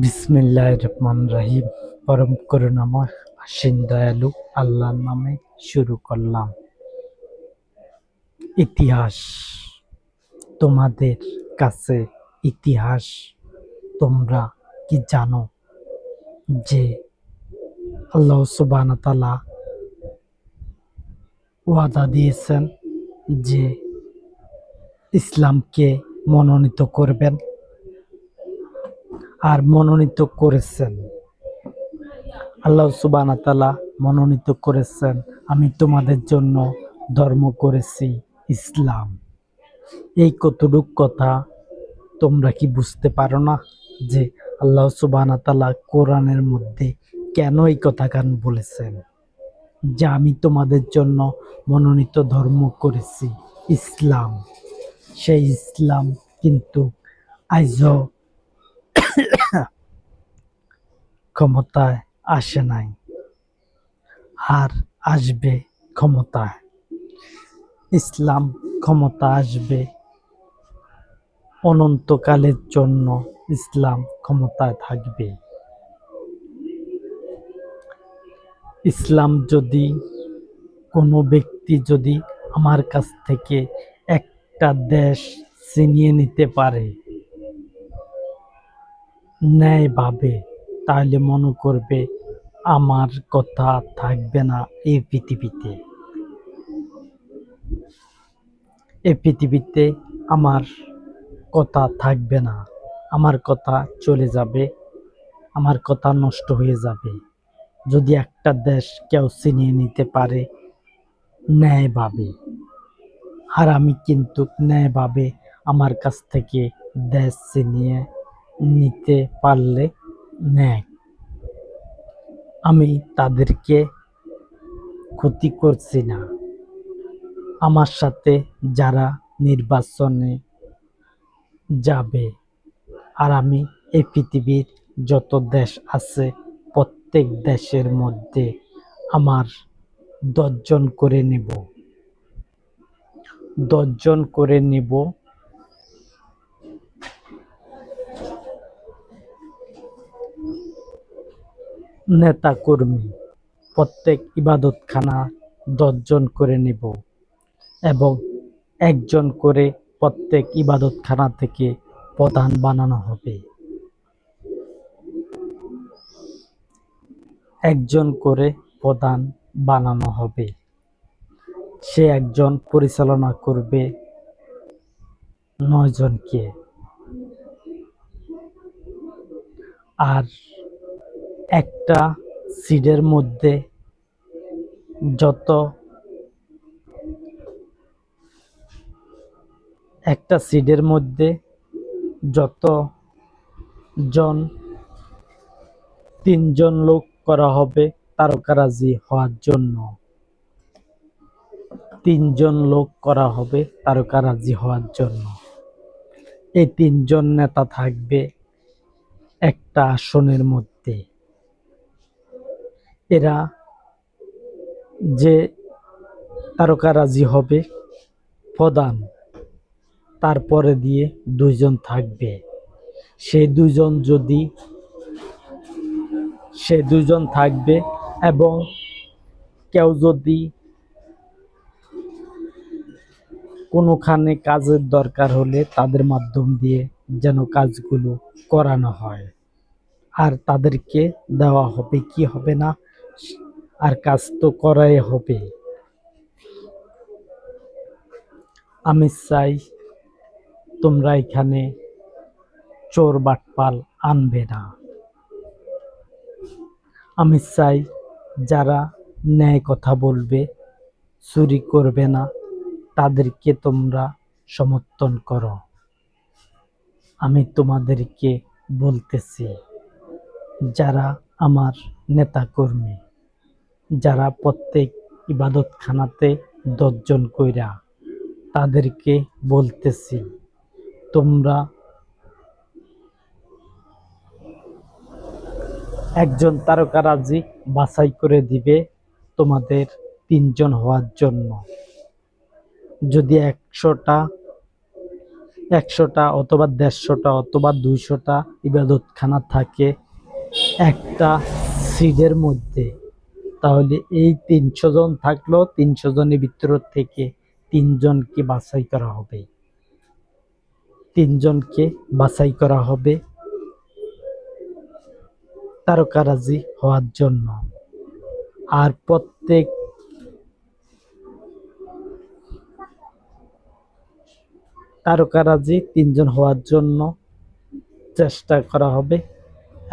বিসমিল্লাহির রহমানির রহিম। পরম করুণাময় অসীম দয়ালু আল্লাহর নামে শুরু করলাম। ইতিহাস, তোমাদের কাছে ইতিহাস, তোমরা কি জানো যে আল্লাহ সুবহানাহু ওয়া তাআলা ওয়াদা দিয়েছেন যে ইসলামকে মনোনীত করবেন আর মনোনীত করেছেন। আল্লাহ সুবহানাহু ওয়া তাআলা মনোনীত করেছেন, আমি তোমাদের জন্য ধর্ম করেছি ইসলাম। এই কতটুক কথা তোমরা কি বুঝতে পারো না যে আল্লাহ সুবহানাহু ওয়া তাআলা কোরআনের মধ্যে কেন এই কথাখান বলেছেন যে আমি তোমাদের জন্য মনোনীত ধর্ম করেছি ইসলাম। সেই ইসলাম কিন্তু আজও ক্ষমতায় আসে নাই আর আসবে ক্ষমতায়। ইসলাম ক্ষমতা আসবে অনন্তকালের জন্য, ইসলাম ক্ষমতায় থাকবে। ইসলাম যদি কোনো ব্যক্তি যদি আমার কাছ থেকে একটা দেশ ছিনিয়ে নিতে পারে ন্যায়ভাবে, তাহলে মনে করবে আমার কথা থাকবে না এই পৃথিবীতে। এই পৃথিবীতে আমার কথা থাকবে না, আমার কথা চলে যাবে, আমার কথা নষ্ট হয়ে যাবে যদি একটা দেশ কেউ ছিনিয়ে নিতে পারে ন্যায়ভাবে। আর আমি কিন্তু ন্যায়ভাবে আমার কাছ থেকে দেশ ছিনিয়ে নিতে পারলে ন্যায়, আমি তাদেরকে ক্ষতি করছি না। আমার সাথে যারা নির্বাচনে যাবে, আর আমি এই পৃথিবীর যত দেশ আছে প্রত্যেক দেশের মধ্যে আমার 10 জন করে নেব, 10 জন করে নেব নেতা কর্মী। প্রত্যেক ইবাদতখানা 10 জন করে নেব এবং একজন করে প্রত্যেক ইবাদতখানা থেকে প্রধান বানানো হবে। একজন করে প্রধান বানানো হবে, সে একজন পরিচালনা করবে 9 জনকে। আর একটা সিডের মধ্যে যত একটা সিডের মধ্যে যত জন 3 জন লোক করা হবে তারকারাজি হওয়ার জন্য। 3 জন লোক করা হবে তারকারাজি হওয়ার জন্য। এই 3 জন নেতা থাকবে একটা আসনের মধ্যে। এরা যে তারকারাজি হবে প্রধান, তারপরে দিয়ে 2 জন থাকবে। সেই 2 জন যদি সে 2 জন থাকবে এবং কেউ যদি কোনোখানে কাজের দরকার হলে তাদের মাধ্যম দিয়ে যেন কাজগুলো করানো হয়। আর তাদেরকে দেওয়া হবে, কি হবে না, আর কাজ তো করাই হবে। আমি চাই তোমরা এখানে চোর বাটপাল আনবে না। আমি চাই যারা ন্যায় কথা বলবে, চুরি করবে না, তাদেরকে তোমরা সমর্থন করো। আমি তোমাদেরকে বলতেছি, যারা আমার নেতাকর্মী, যারা প্রত্যেক ইবাদতখানাতে 10 জন কইরা, তাদেরকে বলতেছি তোমরা একজন তারকারাজি বাছাই করে দিবে তোমাদের 3 জন হওয়ার জন্য। যদি 100টা 100টা অথবা 150টা অথবা 200টা ইবাদতখানা থাকে একটা সিডের মধ্যে, তাহলে এই 300 জন থাকলেও 300 জনের ভিতর থেকে 3 জনকে বাছাই করা হবে। 3 জনকে বাছাই করা হবে তারকারাজি হওয়ার জন্য। আর প্রত্যেক তারকারাজি 3 জন হওয়ার জন্য চেষ্টা করা হবে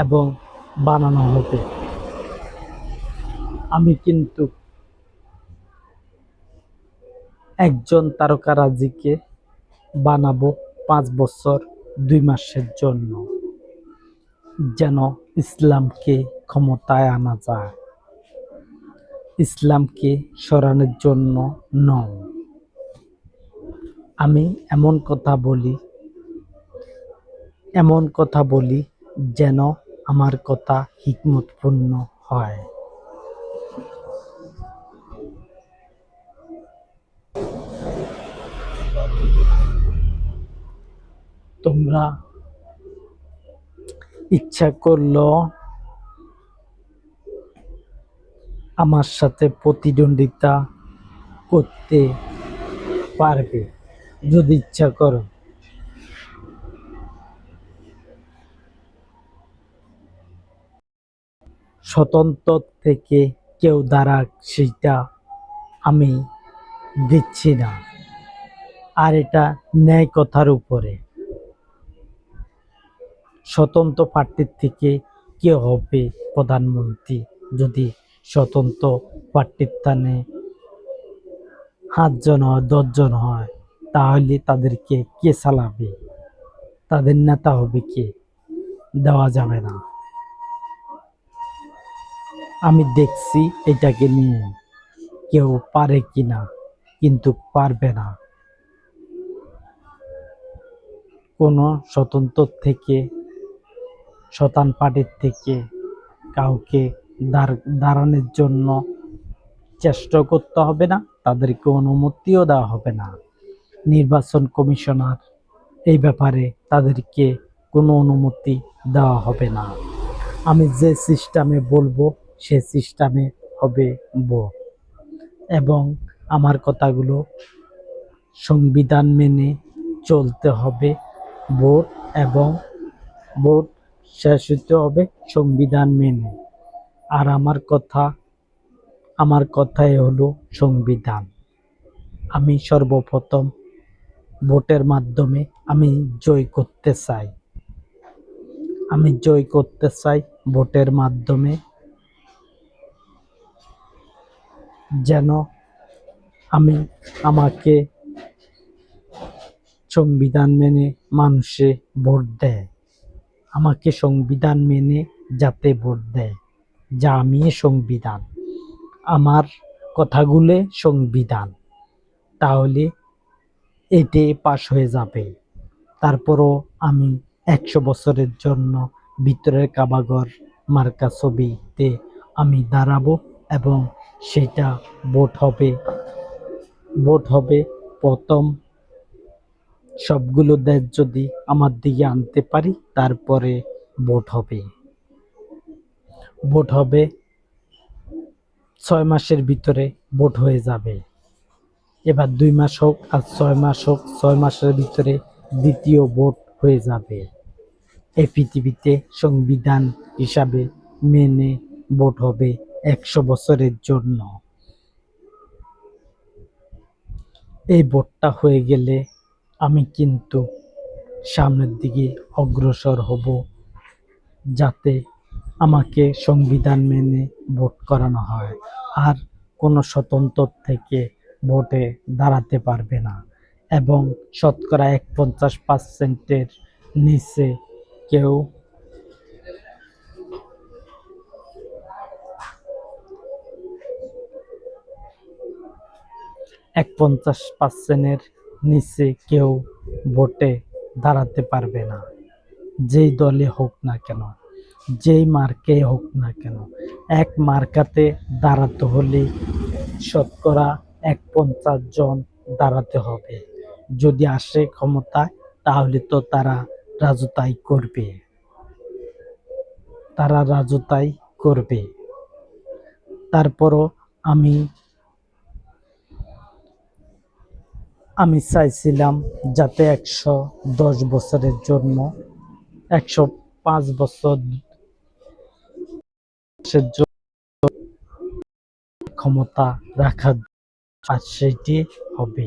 এবং বানানো হবে। আমি কিন্তু একজন তারকারাজিকে বানাবো 5 বছর 2 মাসের জন্য, যেন ইসলামকে ক্ষমতায় আনা যায়। ইসলামকে সরানোর জন্য নয়। আমি এমন কথা বলি যেন আমার কথা হিকমতপূর্ণ হয়। তোমরা ইচ্ছা করলেও আমার সাথে প্রতিদ্বন্দ্বিতা করতে পারবে যদি ইচ্ছা করো। স্বতন্ত্র থেকে কেউ দাঁড়াক সেটা আমি দিচ্ছি না। আর এটা ন্যায় কথার উপরে। স্বতন্ত্র প্রার্থীর থেকে কে হবে প্রধানমন্ত্রী যদি স্বতন্ত্র প্রার্থীর স্থানে 8 জন হয় 10 জন হয়, তাহলে তাদেরকে কে চালাবে? তাদের নেতা হবে কে? দেওয়া যাবে না। আমি দেখছি এটাকে নিয়ে কেউ পারে কিনা, কিন্তু পারবে না। কোনো শতান পার্টির থেকে কাউকে দাঁড়ানোর জন্য চেষ্টা করতে হবে না, তাদেরকে অনুমতিও দেওয়া হবে না। নির্বাচন কমিশনার এই ব্যাপারে তাদেরকে কোনো অনুমতি দেওয়া হবে না। আমি যে সিস্টেমে বলবো সে সিস্টেমে হবে ভোট, এবং আমার কথাগুলো সংবিধান মেনে চলতে হবে। ভোট এবং ভোট শেষ হতে হবে সংবিধান মেনে। আর আমার কথাই হলো সংবিধান। আমি সর্বপ্রথম ভোটের মাধ্যমে আমি জয় করতে চাই ভোটের মাধ্যমে, যেন আমাকে সংবিধান মেনে মানুষে ভোট দেয়। আমাকে সংবিধান মেনে যাতে ভোট দেয়, যা আমি সংবিধান, আমার কথাগুলো সংবিধান, তাহলে এটি পাশ হয়ে যাবে। তারপরও আমি 100 বছরের জন্য ভিতরের কাবাঘর মার্কা ছবিতে আমি দাঁড়াবো, এবং সেটা ভোট হবে প্রথম সবগুলো দেশ যদি আমার দিকে আনতে পারি, তারপরে ভোট হবে 6 মাসের ভিতরে ভোট হয়ে যাবে। এবার 2 মাস হোক আর 6 মাস হোক, 6 মাসের ভিতরে দ্বিতীয় ভোট হয়ে যাবে। এই পৃথিবীতে সংবিধান হিসাবে মেনে ভোট হবে 100 বছরের জন্য। এই ভোটটা হয়ে গেলে আমি কিন্তু সামনের দিকে অগ্রসর হব, যাতে আমাকে সংবিধান মেনে ভোট করানো হয়। আর কোনো স্বতন্ত্র থেকে ভোটে দাঁড়াতে পারবে না, এবং শতকরা 50% নিচে কেউ 50%-এর নিচে কেউ ভোটে দাঁড়াতে পারবে না। যেই দলে হোক না কেন, যেই মার্কে হোক না কেন, এক মার্কাতে দাঁড়াতে হলে শতকরা 50 জন দাঁড়াতে হবে। যদি আসে ক্ষমতায় তাহলে তো তারা রাজত্বই করবে। তারা রাজত্বই করবে। তারপরও আমি আমি চাইছিলাম যাতে ১১০ বছরের জন্য ১০৫ বছরের জন্য ক্ষমতা রাখা, আর সেটি হবে।